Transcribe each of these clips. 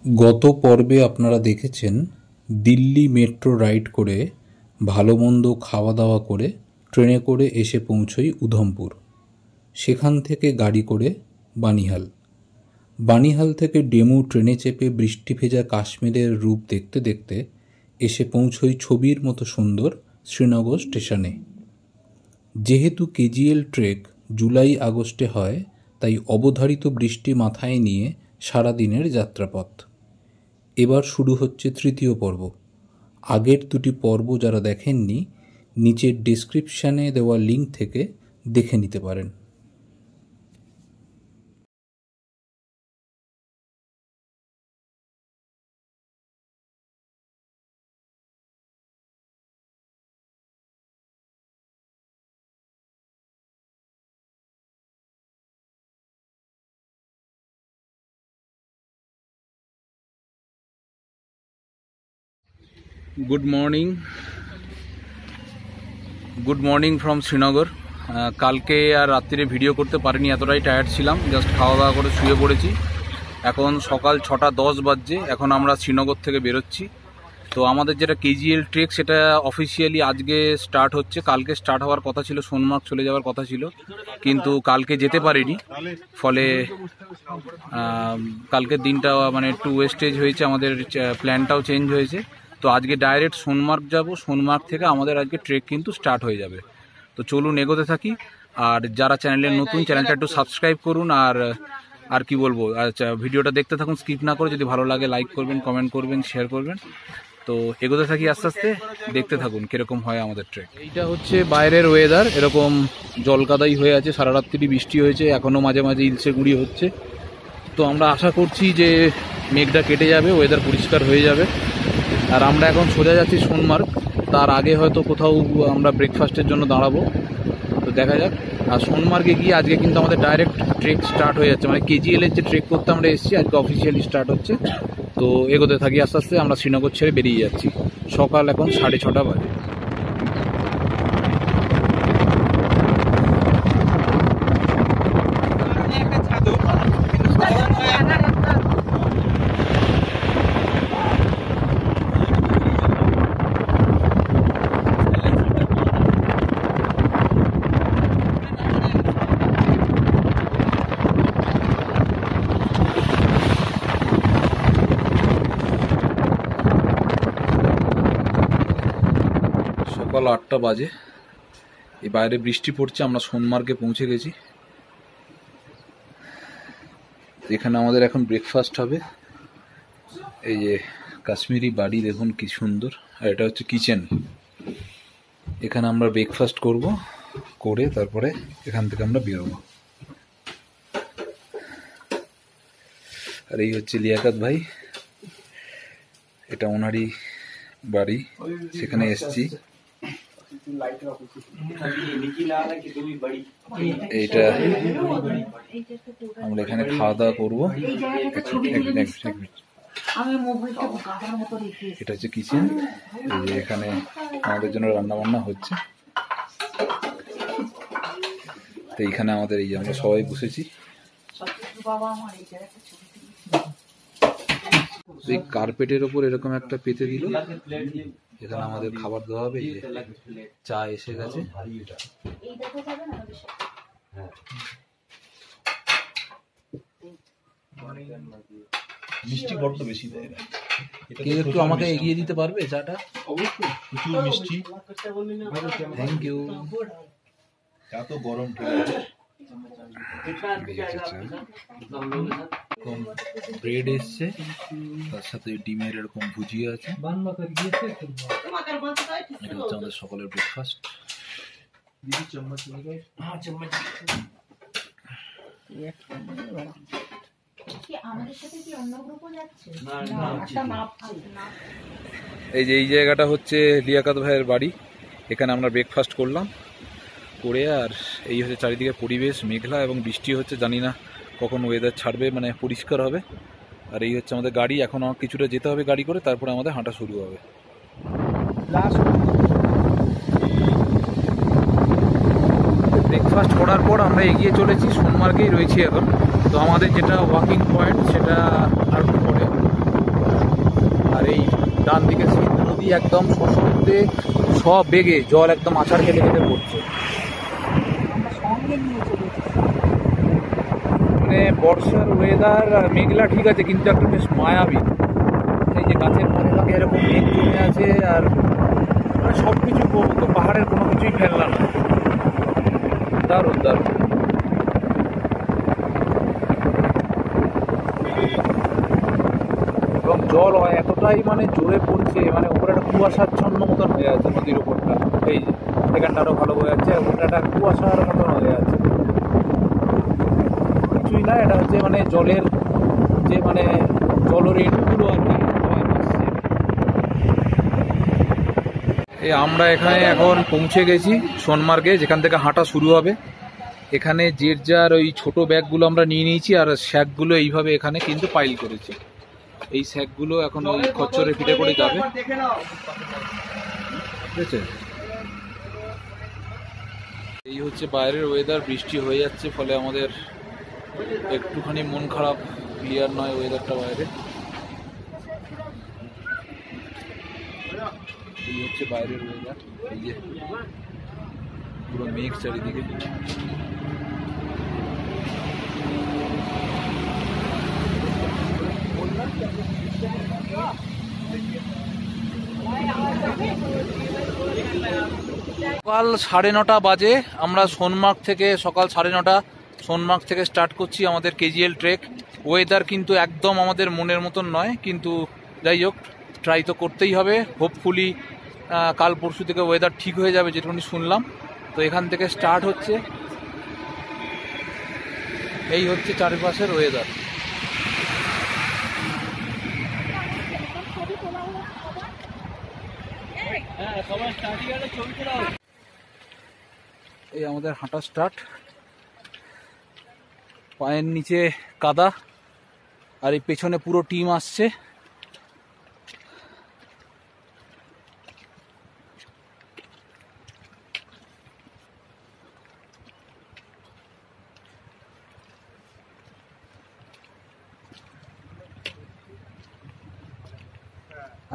গত পর্বে আপনারা দেখেছেন দিল্লি মেট্রো রাইড করে ভালো মন্দ খাওয়া দাওয়া করে ট্রেনে করে এসে পৌঁছই উধমপুর। সেখান থেকে গাড়ি করে বানিহাল। বানিহাল থেকে ডেমু ট্রেনে চেপে বৃষ্টি ভেজা কাশ্মীরের রূপ দেখতে দেখতে এসে পৌঁছই ছবির মতো সুন্দর শ্রীনগর স্টেশনে। যেহেতু কেজিএল ট্রেক জুলাই আগস্টে হয়, তাই অবধারিত বৃষ্টি মাথায় নিয়ে সারাদিনের যাত্রাপথ। এবার শুরু হচ্ছে তৃতীয় পর্ব। আগের দুটি পর্ব যারা দেখেননি, নিচের ডেসক্রিপশানে দেওয়া লিঙ্ক থেকে দেখে নিতে পারেন। Good morning from Srinagar. কালকে আর রাত্রিরে ভিডিও করতে পারিনি, এতটাই টায়ার্ড ছিলাম। জাস্ট খাওয়া দাওয়া করে শুয়ে পড়েছি। এখন সকাল 6:10 বাজছে। এখন আমরা শ্রীনগর থেকে বেরোচ্ছি। তো আমাদের যেটা কেজিএল ট্রেক, সেটা অফিসিয়ালি আজকে স্টার্ট হচ্ছে। কালকে স্টার্ট হওয়ার কথা ছিল, সোনমার্গ চলে যাওয়ার কথা ছিল, কিন্তু কালকে যেতে পারিনি। ফলে কালকের দিনটা মানে একটু ওয়েস্টেজ হয়েছে, আমাদের প্ল্যানটাও চেঞ্জ হয়েছে। তো আজকে ডাইরেক্ট সোনমার্গ যাব। সোনমার্গ থেকে আমাদের আজকে ট্রেক কিন্তু স্টার্ট হয়ে যাবে। তো চলুন এগোতে থাকি। আর যারা চ্যানেলে নতুন, চ্যানেলটা একটু সাবস্ক্রাইব করুন। আর কি বলবো, ভিডিওটা দেখতে থাকুন স্কিপ না করে। যদি ভালো লাগে লাইক করবেন, কমেন্ট করবেন, শেয়ার করবেন। তো এগোতে থাকি আস্তে আস্তে, দেখতে থাকুন কীরকম হয় আমাদের ট্রেক। এইটা হচ্ছে বাইরের ওয়েদার। এরকম জলকাদাই হয়ে আছে, সারা রাত্রি বৃষ্টি হয়েছে, এখনও মাঝে মাঝে ইলসে গুঁড়ি হচ্ছে। তো আমরা আশা করছি যে মেঘটা কেটে যাবে, ওয়েদার পরিষ্কার হয়ে যাবে। আর আমরা এখন সোজা যাচ্ছি সোনমার্গ। তার আগে হয়তো কোথাও আমরা ব্রেকফাস্টের জন্য দাঁড়াবো, তো দেখা যাক। আর সোনমার্গে গিয়ে আজকে কিন্তু আমাদের ডাইরেক্ট ট্রেক স্টার্ট হয়ে যাচ্ছে, মানে কেজিএলের যে ট্রেক করতে আমরা এসেছি আজকে অফিসিয়ালি স্টার্ট হচ্ছে। তো এগোতে থাকি আস্তে আস্তে। আমরা শ্রীনগর ছেড়ে বেরিয়ে যাচ্ছি। সকাল এখন 6:30 বাজে। সকাল 8টা বাজে। এই বাইরে বৃষ্টি পড়ছে। আমরা সোনমার্গে পৌঁছে গেছি। এখানে আমাদের এখন ব্রেকফাস্ট হবে। এই যে কাশ্মীরি বাড়ি দেখুন কি সুন্দর। আর এটা হচ্ছে কিচেন। এখানে আমরা ব্রেকফাস্ট করব, করে তারপরে এখান থেকে আমরা বেরোবো। আর এই হচ্ছে লিয়াকত ভাই, এটা ওনারই বাড়ি, সেখানে এসছি। এইটা আমরা এখানে খাওয়া দাওয়া করবো। এটা হচ্ছে কিচেন। এখানে আমাদের জন্য রান্না বান্না হচ্ছে। তো এইখানে আমাদের এই যে আমরা সবাই বসেছি। এই কার্পেটের ওপর এরকম একটা পেতে দিল। এখানে আমাদের খাবার দেওয়া হবে। চা এসে গেছে। মিষ্টি বড্ড বেশি দেয়। কেউ একটু আমাকে এগিয়ে দিতে পারবে চাটা? অবশ্যই, প্রচুর মিষ্টি। Thank you. চা তো গরম ঠিক আছে। ব্রেড এসছে, তার সাথে ডিমের এরকম ভুজিয়া আছে। এটা হচ্ছে আমাদের সকলের ব্রেকফাস্ট। এই যে এই জায়গাটা হচ্ছে লিয়াকত ভাইয়ের বাড়ি। এখানে আমরা ব্রেকফাস্ট করলাম করে। আর এই হচ্ছে চারিদিকে পরিবেশ, মেঘলা এবং বৃষ্টি হচ্ছে। জানি না কখন ওয়েদার ছাড়বে, মানে পরিষ্কার হবে। আর এই হচ্ছে আমাদের গাড়ি। এখন আমার কিছুটা যেতে হবে গাড়ি করে, তারপরে আমাদের হাঁটা শুরু হবে। ব্রেকফাস্ট করার পর আমরা এগিয়ে চলেছি, সোনমার্গেই রয়েছি এখন। তো আমাদের যেটা ওয়াকিং পয়েন্ট সেটা আর পরে নদী একদম সশব্দে সব বেগে জল একদম আছাড় খেতে খেতে পড়ছে। মানে বর্ষার ওয়েদার মেঘলা ঠিক আছে, কিন্তু একটা বেশ মায়াবী। এই যে গাছের ফাঁকে ফাঁকে এরকম মেঘ জমে আছে, আর মানে সব কিছু পাহাড়ের কোনো কিছুই ফেললাম না। দারুণ দারুণ। এবং জল এতটাই মানে জোরে পড়ছে, মানে উপরে একটা কুয়াশাচ্ছন্ন মতন হয়ে আছে নদীর উপরটা। এই যে এখানটা আরো ভালো হয়ে যাচ্ছে, ওটা একটা কুয়াশার মতন হয়ে আছে। কিছুই না, এটা হচ্ছে মানে জলের যে মানে জলরেণুগুলো আর কি। এই আমরা এখানে এখন পৌঁছে গেছি সোনমার্গে, যেখান থেকে হাঁটা শুরু হবে। এখানে যে যার ওই ছোট ব্যাগগুলো আমরা নিয়ে নিয়েছি, আর শ্যাকগুলো এইভাবে এখানে কিন্তু পাইল করেছি। এই শ্যাকগুলো এখন ওই খচ্চরে পিঠে করে যাবে, ঠিক আছে। এই হচ্ছে বাইরের ওয়েদার, বৃষ্টি হয়ে যাচ্ছে, ফলে আমাদের একটুখানি মন খারাপ, ক্লিয়ার নয় ওয়েদারটা বাইরে। এই হচ্ছে বাইরের ওয়েদার, এই যে পুরো মেঘ চারিদিকে। সকাল 9:30 বাজে, আমরা সোনমার্গ থেকে সকাল 9:30 সোনমার্গ থেকে স্টার্ট করছি আমাদের কেজিএল ট্রেক। ওয়েদার কিন্তু একদম আমাদের মনের মতন নয়, কিন্তু যাই হোক ট্রাই তো করতেই হবে। হোপফুলি কাল পরশু থেকে ওয়েদার ঠিক হয়ে যাবে যেটুকুনি শুনলাম। তো এখান থেকে স্টার্ট হচ্ছে, এই হচ্ছে চারপাশের ওয়েদার। এই আমাদের হাঁটা স্টার্ট, পায়ের নিচে কাদা, আর এই পেছনে পুরো টিম আসছে।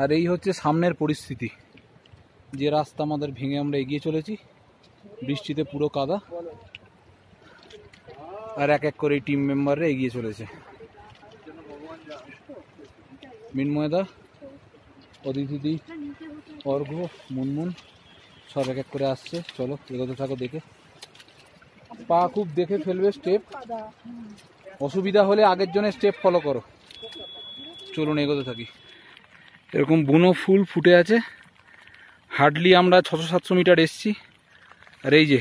আর এই হচ্ছে সামনের পরিস্থিতি, যে রাস্তা আমাদের ভেঙে আমরা এগিয়ে চলেছি, বৃষ্টিতে পুরো কাদা, আর এক এক করে টিম মেম্বাররা এগিয়ে চলেছে। মিনময়দা, অদিতি, অর্ঘ্য, মুনমুন সব এক এক করে আসছে। চলো এগোতে থাকো, দেখে পা খুব দেখে ফেলবে, স্টেপ অসুবিধা হলে আগের জন্য স্টেপ ফলো করো। চলুন এগোতে থাকি। এরকম বুনো ফুল ফুটে আছে, হার্ডলি আমরা 600-700 মিটার এসছি। আর এই যে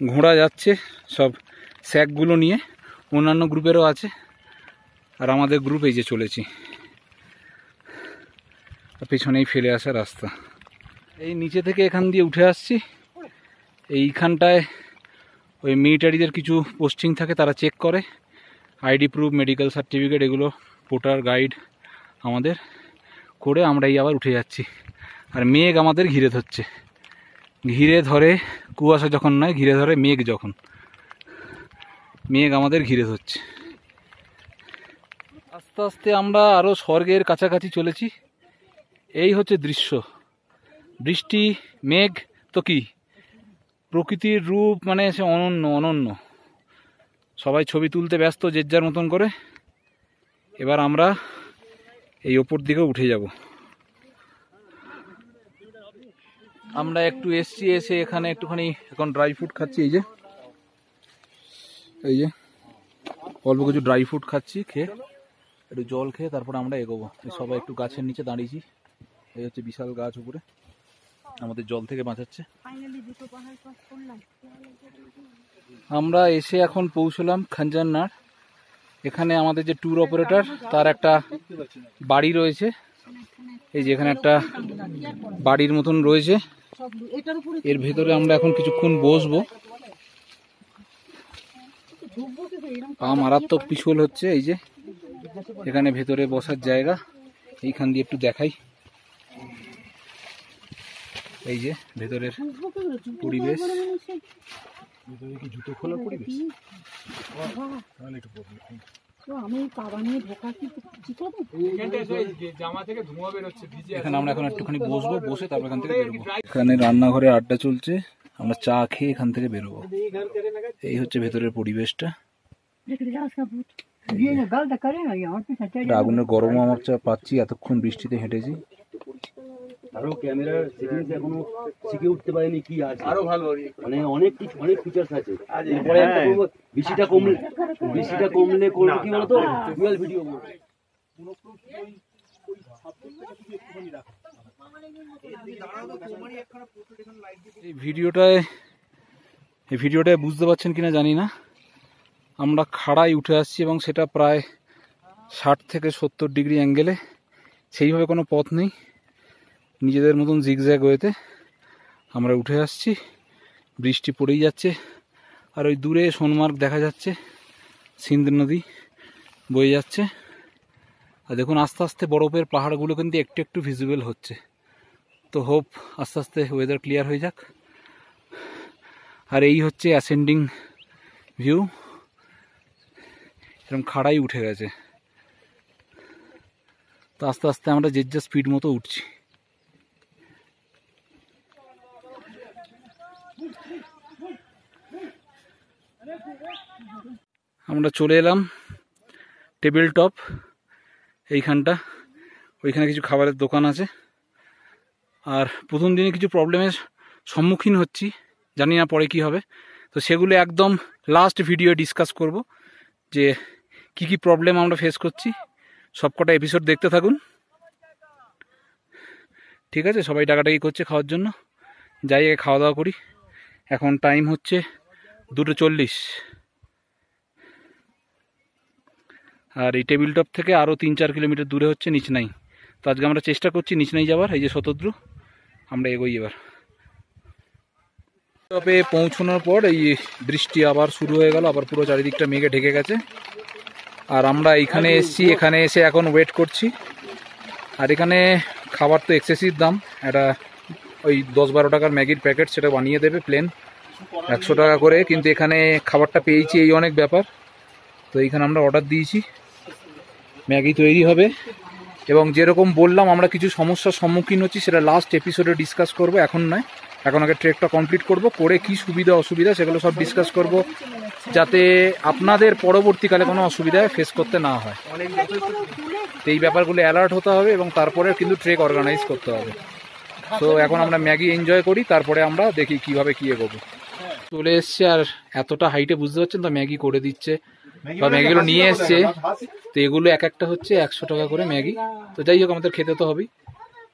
ঘোড়া যাচ্ছে সব স্যাকগুলো নিয়ে, অন্যান্য গ্রুপেরও আছে, আর আমাদের গ্রুপ এই যে চলেছি। পেছনেই ফেলে আসা রাস্তা, এই নিচে থেকে এখান দিয়ে উঠে আসছি। এইখানটায় ওই মিলিটারিদের কিছু পোস্টিং থাকে, তারা চেক করে আইডি প্রুফ, মেডিকেল সার্টিফিকেট, এগুলো ভোটার গাইড আমাদের করে আমরা এই আবার উঠে যাচ্ছি। আর মেঘ আমাদের ঘিরে ধরছে, ঘিরে ধরে কুয়াশা যখন নয়, ঘিরে ধরে মেঘ যখন, মেঘ আমাদের ঘিরে ধরছে। আস্তে আস্তে আমরা আরও স্বর্গের কাছাকাছি চলেছি। এই হচ্ছে দৃশ্য, বৃষ্টি, মেঘ, তো কি প্রকৃতির রূপ, মানে সে অনন্য অনন্য। সবাই ছবি তুলতে ব্যস্ত যে যার মতন করে। এবার আমরা এই ওপর দিকে উঠে যাব। আমরা একটু এসে এখানে একটুখানি এখন ড্রাই ফ্রুট খাচ্ছি। এই যে অল্প কিছু ড্রাই ফ্রুট খাচ্ছি, খেয়ে একটু জল খেয়ে তারপরে আমরা এগোবো। সবাই একটু গাছের নিচে দাঁড়িয়েছি, এই হচ্ছে বিশাল গাছ উপরে, আমাদের জল থেকে বাঁচাচ্ছে। আমরা এসে এখন পৌঁছলাম খঞ্জননাড়। এখানে আমাদের যে ট্যুর অপারেটর, তার একটা বাড়ি রয়েছে। এই যে এখানে একটা বাড়ির মতন রয়েছে, এর ভেতরে আমরা এখন কিছুক্ষণ বসবো। পা মারাত্মক পিছল হচ্ছে। এই যে এখানে ভেতরে বসার জায়গা, এইখান দিয়ে একটু দেখাই। এই যে ভেতরের পরিবেশ, ভেতরে কি জুতো খোলার পরিবেশ? এখানে আমরা এখন একটুখানি বসবো, বসে তারপর এখান থেকে বেরোবো। এখানে রান্নাঘরে আড্ডা চলছে, আমরা চা খেয়ে এখান থেকে বেরোবো। এই হচ্ছে ভেতরের পরিবেশটা। আগুনের গরমও আমার চা পাচ্ছি, এতক্ষণ বৃষ্টিতে হেঁটেছি। আরো ক্যামেরার সেটিংস এখনো শিখে উঠতে পারিনি কি আছে, আরো ভালো মানে অনেক কিছু, অনেক ফিচার্স আছে। এরপরে একটা করবো, বৃষ্টিটা কমলে করবো কি বলতো, ডুয়াল ভিডিও করবো। এই ভিডিওটায় বুঝতে পারছেন কিনা জানি না, আমরা খাড়ায় উঠে আসছি এবং সেটা প্রায় 60 থেকে 70 ডিগ্রি অ্যাঙ্গেলে। সেইভাবে কোনো পথ নেই, নিজেদের মতন জিগজ্যাগ ওয়েতে আমরা উঠে আসছি। বৃষ্টি পড়েই যাচ্ছে, আর ওই দূরে সোনমার্গ দেখা যাচ্ছে, সিন্ধ নদী বয়ে যাচ্ছে। আর দেখুন আস্তে আস্তে বরফের পাহাড়গুলো কিন্তু একটু একটু ভিজিবল হচ্ছে। তো হোপ আস্তে আস্তে ওয়েদার ক্লিয়ার হয়ে যাক। আর এই হচ্ছে অ্যাসেন্ডিং ভিউ, এরকম খাড়াই উঠে গেছে। তো আস্তে আস্তে আমরা যে যা স্পিড মতো উঠছি। আমরা চলে এলাম টেবিল টপ এইখানটা। ওইখানে কিছু খাবারের দোকান আছে। আর প্রথম দিনে কিছু প্রবলেমের সম্মুখীন হচ্ছি, জানি না পরে কি হবে। তো সেগুলো একদম লাস্ট ভিডিও ডিসকাস করব, যে কি কি প্রবলেম আমরা ফেস করছি। সবকটা এপিসোড দেখতে থাকুন, ঠিক আছে? সবাই ডাকাডাকি করছে খাওয়ার জন্য, যাই আগে খাওয়া দাওয়া করি। এখন টাইম হচ্ছে 2:40। আর এই টেবিল টপ থেকে আরও 3-4 কিলোমিটার দূরে হচ্ছে নিচনাই। তো আজকে আমরা চেষ্টা করছি নিচনাই যাওয়ার। এই যে শতদ্রু, আমরা এগোই এবার। টপে পৌঁছানোর পর এই বৃষ্টি আবার শুরু হয়ে গেল, আবার পুরো চারিদিকটা মেঘে ঢেকে গেছে। আর আমরা এইখানে এসেছি, এখানে এসে এখন ওয়েট করছি। আর এখানে খাবার তো এক্সেসিভ দাম, একটা ওই 10-12 টাকার ম্যাগির প্যাকেট, সেটা বানিয়ে দেবে প্লেন 100 টাকা করে। কিন্তু এখানে খাবারটা পেয়েছি, এই অনেক ব্যাপার। তো এইখানে আমরা অর্ডার দিয়েছি, ম্যাগি তৈরি হবে। এবং যেরকম বললাম আমরা কিছু সমস্যার সম্মুখীন হচ্ছি, সেটা লাস্ট এপিসোডে ডিসকাস করব, এখন নয়। এখন আগে ট্রেকটা কমপ্লিট করব, করে কি সুবিধা অসুবিধা সেগুলো সব ডিসকাস করব, যাতে আপনাদের পরবর্তীকালে কোনো অসুবিধায় ফেস করতে না হয়। তো এই ব্যাপারগুলো অ্যালার্ট হতে হবে এবং তারপরে কিন্তু ট্রেক অর্গানাইজ করতে হবে। তো এখন আমরা ম্যাগি এনজয় করি, তারপরে আমরা দেখি কিভাবে কি এগোবো। চলে এসছে, আর এতটা হাইটে বুঝতে পারছেন তো ম্যাগি করে দিচ্ছে, বা ম্যাগিগুলো নিয়ে এসছে। তো এগুলো এক একটা হচ্ছে 100 টাকা করে ম্যাগি। তো যাই হোক, আমাদের খেতে তো হবেই।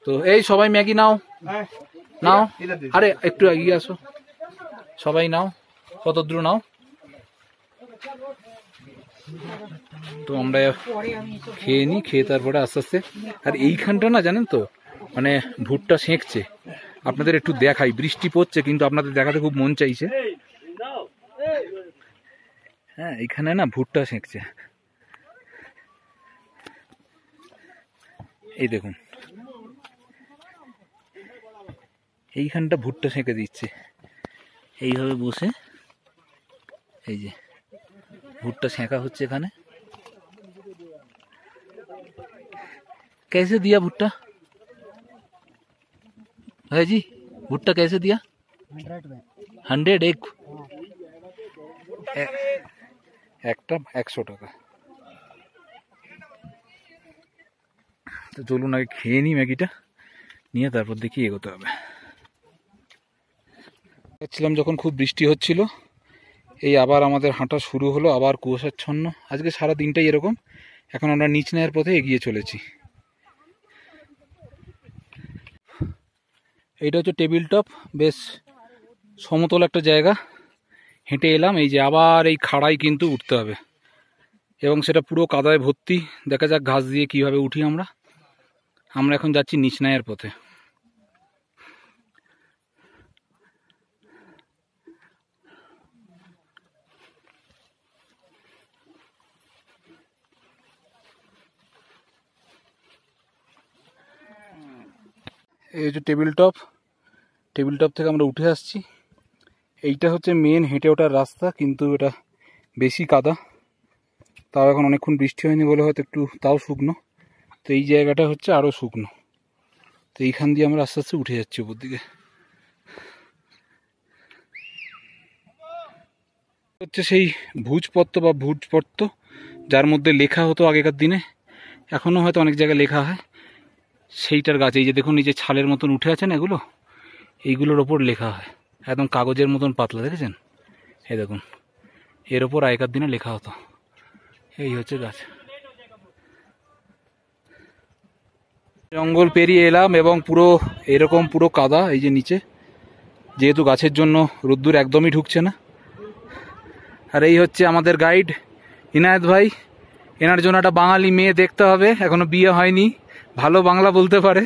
তো এই সবাই ম্যাগি নাও নাও, আরে একটু এগিয়ে আসো, সবাই নাও, শতদ্রু নাও। তো আমরা খেয়ে নিই, খেয়ে তারপরে আস্তে আস্তে। আর এইখানটা না জানেন তো, মানে ভুট্টা সেঁকছে, আপনাদের একটু দেখাই। বৃষ্টি পড়ছে কিন্তু আপনাদের দেখাতে খুব মন চাইছে। হ্যাঁ, এইখানে না ভুট্টা সেঁকছে, এই দেখুন এইখানটা ভুট্টা সেঁকে দিচ্ছে এইভাবে বসে। এই যে ভুট্টা সেঁকা হচ্ছে এখানে। कैसे दिया भुट्टा भाई जी? भुट्टा कैसे दिया? 100 একটা 100 টাকা। তো চলুন আগে খেয়ে নিই ম্যাগিটা, নিয়ে তারপর দেখি এগোতে হবে। যাচ্ছিলাম যখন খুব বৃষ্টি হচ্ছিল, এই আবার আমাদের হাঁটা শুরু হলো, আবার কুয়াশাচ্ছন্ন। আজকে সারা দিনটাই এরকম। এখন আমরা নিচনাইয়ের পথে এগিয়ে চলেছি। এইটা হচ্ছে টেবিল টপ, বেশ সমতল একটা জায়গা। হেঁটে এলাম, এই যে আবার এই খাড়াই কিন্তু উঠতে হবে, এবং সেটা পুরো কাদায় ভর্তি। দেখা যাক ঘাস দিয়ে কিভাবে উঠি আমরা। আমরা এখন যাচ্ছি নিচনাইয়ের পথে। এই হচ্ছে টেবিল টপ, টেবিল টপ থেকে আমরা উঠে আসছি। এইটা হচ্ছে মেন হেঁটে ওঠার রাস্তা, কিন্তু এটা বেশি কাদা, তাও এখন অনেকক্ষণ বৃষ্টি হয়নি বলে হয়তো একটু তাও শুকনো। তো এই জায়গাটা হচ্ছে আরও শুকনো। তো এইখান দিয়ে আমরা আস্তে আস্তে উঠে যাচ্ছি উপর দিকে। হচ্ছে সেই ভুজপত্র বা ভুজপত্র, যার মধ্যে লেখা হতো আগেকার দিনে, এখনও হয়তো অনেক জায়গায় লেখা হয়, সেইটার গাছ। এই যে দেখুন, এই যে ছালের মতন উঠে আছে না এগুলো, এইগুলোর ওপর লেখা হয়, একদম কাগজের মতন পাতলা, দেখেছেন? এই দেখুন, এর ওপর আগেকার দিনে লেখা হতো। এই হচ্ছে গাছ। জঙ্গল পেরিয়ে এলাম এবং পুরো এরকম পুরো কাদা এই যে নিচে, যেহেতু গাছের জন্য রোদ্দুর একদমই ঢুকছে না। আর এই হচ্ছে আমাদের গাইড ইনায়েত ভাই। এনার জন্য একটা বাঙালি মেয়ে দেখতে হবে, এখনো বিয়ে হয়নি, ভালো বাংলা বলতে পারে।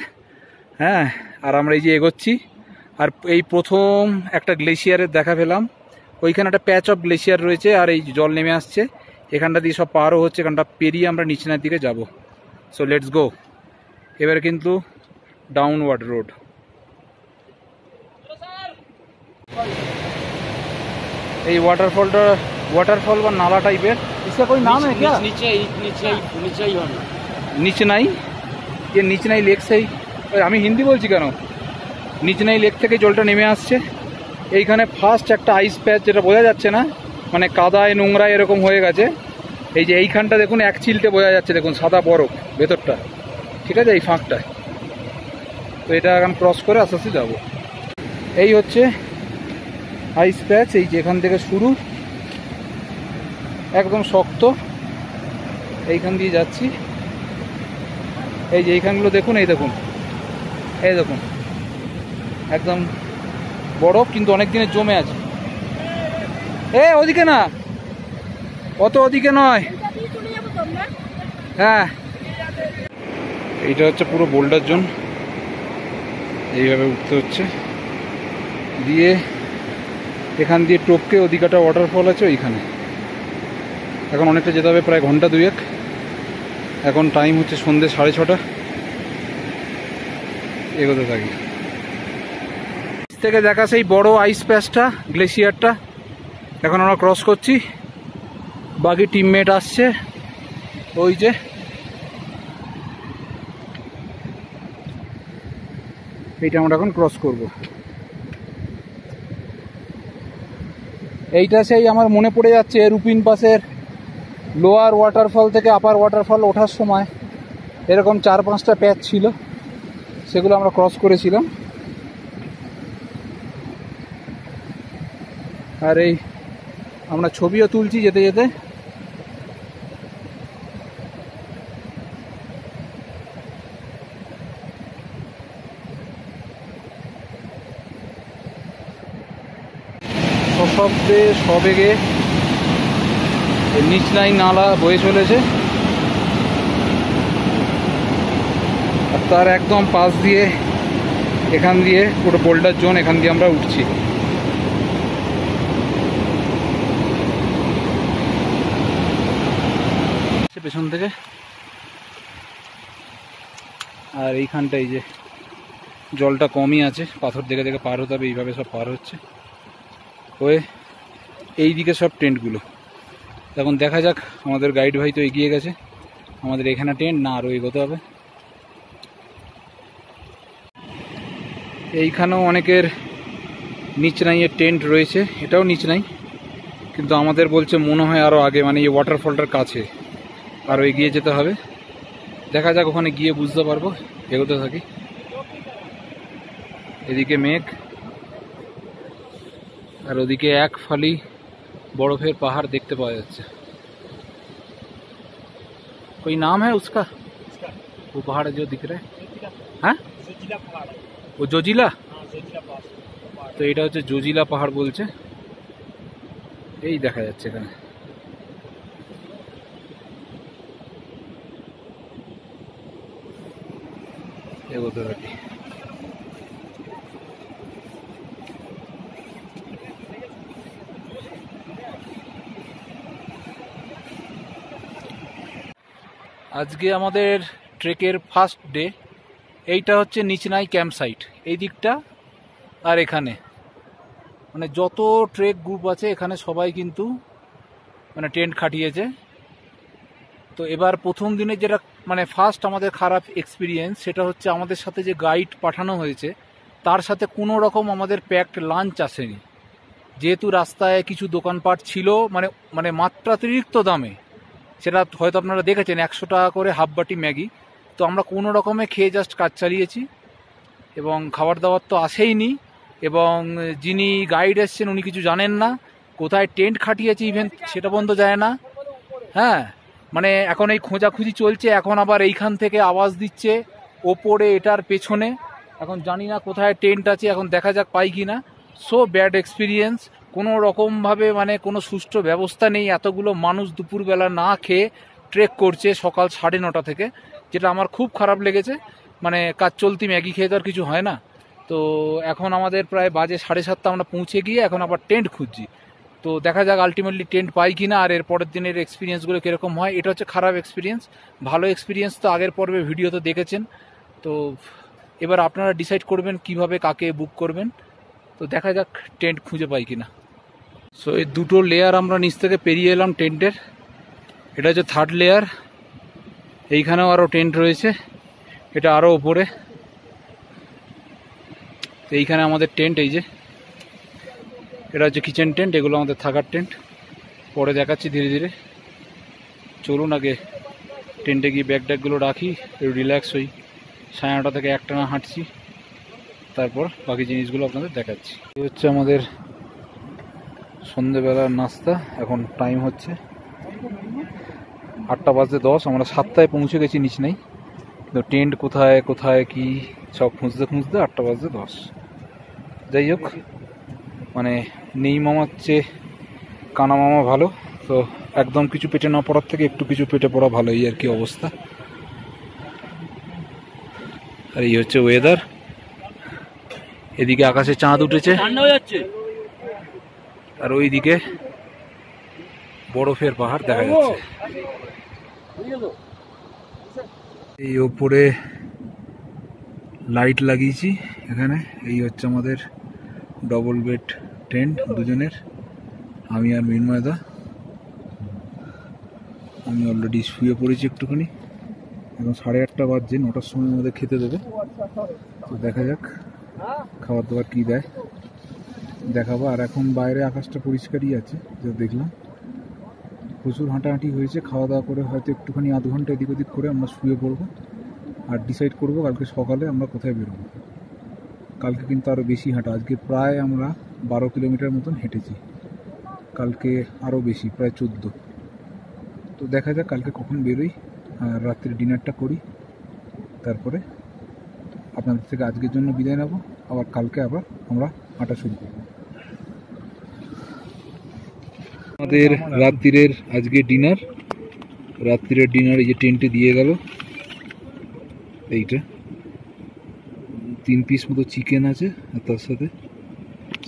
হ্যাঁ, আর আমরা এই যে এগোচ্ছি। আর এই প্রথম একটা গ্লেশিয়ারের দেখা পেলাম, ওইখানে একটা প্যাচ অফ গ্লেশিয়ার রয়েছে, আর এই জল নেমে আসছে এখানটা দিয়ে, সব পারও হচ্ছে, এখানটা পেরিয়ে আমরা নিচের দিকে যাব। So let's go. এবারে কিন্তু ডাউনওয়ার্ড রোড। এই ওয়াটারফল বা নালা টাইপের, इसका कोई नाम है क्या? নিচনাই, ये নিচনাই লেক। সেই আমি হিন্দি বলছি কেন, নিচনাই লেক থেকে জলটা নেমে আসছে। এইখানে ফার্স্ট একটা আইস প্যাচ, যেটা বোঝা যাচ্ছে না, মানে কাদায় নোংরায় এরকম হয়ে গেছে। এই যে এইখানটা দেখুন, এক চিলতে বোঝা যাচ্ছে, দেখুন সাদা বরফ ভেতরটা, ঠিক আছে, এই ফাঁকটায়। তো এটা এখন ক্রস করে আস্তে আস্তে যাবো। এই হচ্ছে আইস প্যাচ, এই যে এখান থেকে শুরু, একদম শক্ত। এইখান দিয়ে যাচ্ছি, এই যে এইখানগুলো দেখুন, এই দেখুন, এই দেখুন, একদম বরফ, কিন্তু অনেক দিনের জমে আছে। ওদিকে না, অত ওদিকে নয়। হ্যাঁ, এইটা হচ্ছে পুরো বোল্ডার জোন। এইভাবে উঠতে হচ্ছে, দিয়ে এখান দিয়ে টপকে ওদিকাটা ওয়াটারফল আছে ওইখানে। এখন অনেকটা যেতে হবে, প্রায় ঘন্টা দুয়েক। এখন টাইম হচ্ছে সন্ধ্যে 6:30। এগোতে থাকি। থেকে দেখা সেই বড় আইস প্যাচটা, গ্লেশিয়ারটা, এখন আমরা ক্রস করছি। বাকি টিমমেট আসছে, ওই যে এইটা আমরা এখন ক্রস করব। এইটা সেই আমার মনে পড়ে যাচ্ছে রুপিন পাসের লোয়ার ওয়াটারফল থেকে আপার ওয়াটারফল ওঠার সময় এরকম 4-5টা প্যাচ ছিল, সেগুলো আমরা ক্রস করেছিলাম। আর এই আমরা ছবিও তুলছি যেতে যেতে। সশব্দে সবেগে নিচলাই নালা বয়ে চলেছে, আর তার একদম পাশ দিয়ে এখান দিয়ে পুরো বোল্ডার জোন, এখান দিয়ে আমরা উঠছি। পেছন থেকে। আর এইখানটাই যে জলটা কমই আছে, পাথর দেখে দেখে পার হতে হবে, এইভাবে সব পার হচ্ছে হয়ে এই দিকে সব টেন্টগুলো। এখন দেখা যাক, আমাদের গাইড ভাই তো এগিয়ে গেছে, আমাদের এখানে টেন্ট না, আরও এগোতে হবে। এইখানেও অনেকের নিচনাইয়ের টেন্ট রয়েছে, এটাও নিচনাই, কিন্তু আমাদের বলছে মনে হয় আরও আগে, মানে এই ওয়াটারফলটার কাছে আরও এগিয়ে যেতে হবে। দেখা যাক, ওখানে গিয়ে বুঝতে পারবো। এগোতে থাকি। এদিকে মেঘ, আর ওদিকে এক ফালি বরফের পাহাড় দেখতে পাওয়া যাচ্ছে। कोई नाम है उसका, वो पहाड़ जो दिख रहा है? हाँ, वो जोजिला। তো এটা হচ্ছে জজিলা পাহাড় বলছে, এই দেখা যাচ্ছে এখানে। এগোতে থাকি। আজকে আমাদের ট্রেকের ফার্স্ট ডে। এইটা হচ্ছে নিচনাই ক্যাম্প সাইট, এই দিকটা। আর এখানে মানে যত ট্রেক গ্রুপ আছে, এখানে সবাই কিন্তু মানে টেন্ট খাটিয়েছে। তো এবার প্রথম দিনে যেটা মানে ফার্স্ট আমাদের খারাপ এক্সপিরিয়েন্স সেটা হচ্ছে আমাদের সাথে যে গাইড পাঠানো হয়েছে তার সাথে কোনো রকম আমাদের প্যাকড লাঞ্চ আসেনি। যেহেতু রাস্তায় কিছু দোকানপাট ছিল মানে মানে মাত্রাতিরিক্ত দামে, সেটা হয়তো আপনারা দেখেছেন 100 টাকা করে হাফ বাটি ম্যাগি, তো আমরা কোনো রকমে খেয়ে জাস্ট কাজ চালিয়েছি এবং খাবার দাবার তো আসেইনি। এবং যিনি গাইড এসছেন উনি কিছু জানেন না, কোথায় টেন্ট খাটিয়েছে ইভেন্ট সেটা পর্যন্ত যায় না। হ্যাঁ, মানে এখন এই খোঁজাখুঁজি চলছে, এখন আবার এইখান থেকে আওয়াজ দিচ্ছে ওপরে এটার পেছনে, এখন জানি না কোথায় টেন্ট আছে, এখন দেখা যাক পাই কি না। সো ব্যাড এক্সপিরিয়েন্স, কোনো রকমভাবে মানে কোনো সুষ্ঠু ব্যবস্থা নেই। এতগুলো মানুষ দুপুরবেলা না খেয়ে ট্রেক করছে সকাল 9:30 থেকে, যেটা আমার খুব খারাপ লেগেছে। মানে কাজ চলতি ম্যাগি খেয়ে তো আর কিছু হয় না। তো এখন আমাদের প্রায় বাজে 7:30, আমরা পৌঁছে গিয়ে এখন আবার টেন্ট খুঁজছি। তো দেখা যাক আলটিমেটলি টেন্ট পাই কিনা আর এর পরের দিনের এক্সপিরিয়েন্সগুলো কীরকম হয়। এটা হচ্ছে খারাপ এক্সপিরিয়েন্স। ভালো এক্সপিরিয়েন্স তো আগের পর্বে ভিডিওতে দেখেছেন। তো এবার আপনারা ডিসাইড করবেন কিভাবে কাকে বুক করবেন। তো দেখা যাক টেন্ট খুঁজে পাই কিনা। সো এই দুটো লেয়ার আমরা নিচ থেকে পেরিয়ে এলাম টেন্টের। এটা হচ্ছে 3rd লেয়ার। এইখানেও আরও টেন্ট রয়েছে, এটা আরও ওপরে। তো এইখানে আমাদের টেন্ট, এই যে এটা হচ্ছে কিচেন টেন্ট, এগুলো আমাদের থাকার টেন্ট। পরে দেখাচ্ছি ধীরে ধীরে। চলুন আগে টেন্টে গিয়ে ব্যাগ ট্যাগগুলো রাখি, একটু রিল্যাক্স হই। 9:30 থেকে একটানা হাঁটছি, তারপর বাকি জিনিসগুলো আপনাদের দেখাচ্ছি। এই হচ্ছে আমাদের সন্ধ্যেবেলার নাস্তা। এখন টাইম হচ্ছে 8:10। আমরা 7টায় পৌঁছে গেছি নিচ নেই, কিন্তু টেন্ট কোথায় কোথায় কি সব খুঁজতে খুঁজতে 8:10। যাই হোক, মানে নেই মামার চেয়ে কানা মামা ভালো। তো একদম কিছু পেটে না পড়ার থেকে একটু কিছু পেটে পড়া ভালো, এই আর কি অবস্থা। আর এই হচ্ছে ওয়েদার। এদিকে আকাশে চাঁদ উঠেছে, আর ওইদিকে বরফের পাহাড় দেখা যাচ্ছে। এই ওপরে লাইট লাগিয়েছি এখানে। এই হচ্ছে আমাদের ডবল বেড টেন্ট, দুজনের, আমি আর মিনময়দা। আমি অলরেডি শুয়ে পড়েছি একটুখানি। এখন 8:30 বাজছে, 9টার সময় আমাদের খেতে দেবে। তো দেখা যাক খাবার দাবার কী দেয়, দেখাবো। আর এখন বাইরে আকাশটা পরিষ্কারই আছে, যা দেখলাম। প্রচুর হাঁটাহাঁটি হয়েছে, খাওয়া দাওয়া করে হয়তো একটুখানি আধ ঘন্টা এদিক ওদিক করে আমরা শুয়ে পড়বো আর ডিসাইড করবো কালকে সকালে আমরা কোথায় বেরোবো। কালকে কিন্তু আরও বেশি হাঁটা, আজকে প্রায় আমরা 12 কিলোমিটার মতন হেঁটেছি, কালকে আরও বেশি, প্রায় 14। তো দেখা যাক কালকে কখন বেরোই আর রাত্রে ডিনারটা করি, তারপরে আপনাদের থেকে আজকের জন্য বিদায় নেব। আবার কালকে আবার আমরা হাঁটা শুরু করব। আমাদের রাত্রিরের আজকে ডিনার, রাত্রিরের ডিনার এই যে টেন্টে দিয়ে গেল। এইটা 3 পিস মতো চিকেন আছে আর তার সাথে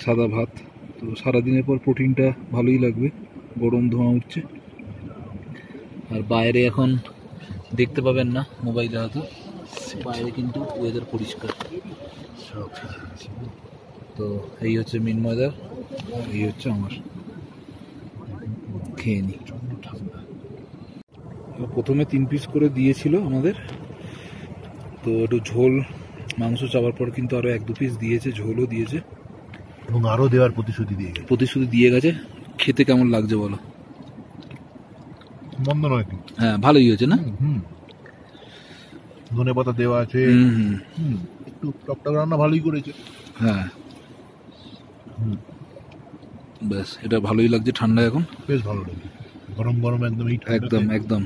সাদা ভাত। তো সারাদিনের পর প্রোটিনটা ভালোই লাগবে, গরম ধোঁয়া উঠছে। আর বাইরে এখন দেখতে পাবেন না মোবাইলে হয়তো, বাইরে কিন্তু ওয়েদার পরিষ্কার। তো এই হচ্ছে মিনময়দার, এই হচ্ছে আমার। খেয়ে নি। প্রথমে 3 পিস করে দিয়েছিল আমাদের, তো একটু ঝোল, মাংস চাওয়ার পর কিন্তু আরো 1-2 পিস দিয়েছে, ঝোলও দিয়েছে এবং আরো দেওয়ার প্রতিশ্রুতি দিয়ে গেছে। খেতে কেমন লাগছে বলো? মন্দ নয়, হ্যাঁ ভালোই হয়েছে না? ধনেপাতা দেওয়া আছে, একটু টকটক রান্না ভালোই করেছে। হ্যাঁ ব্যাস, এটা ভালোই লাগছে। ঠান্ডা এখন বেশ ভালো লাগে, গরম গরম একদম, একদম একদম।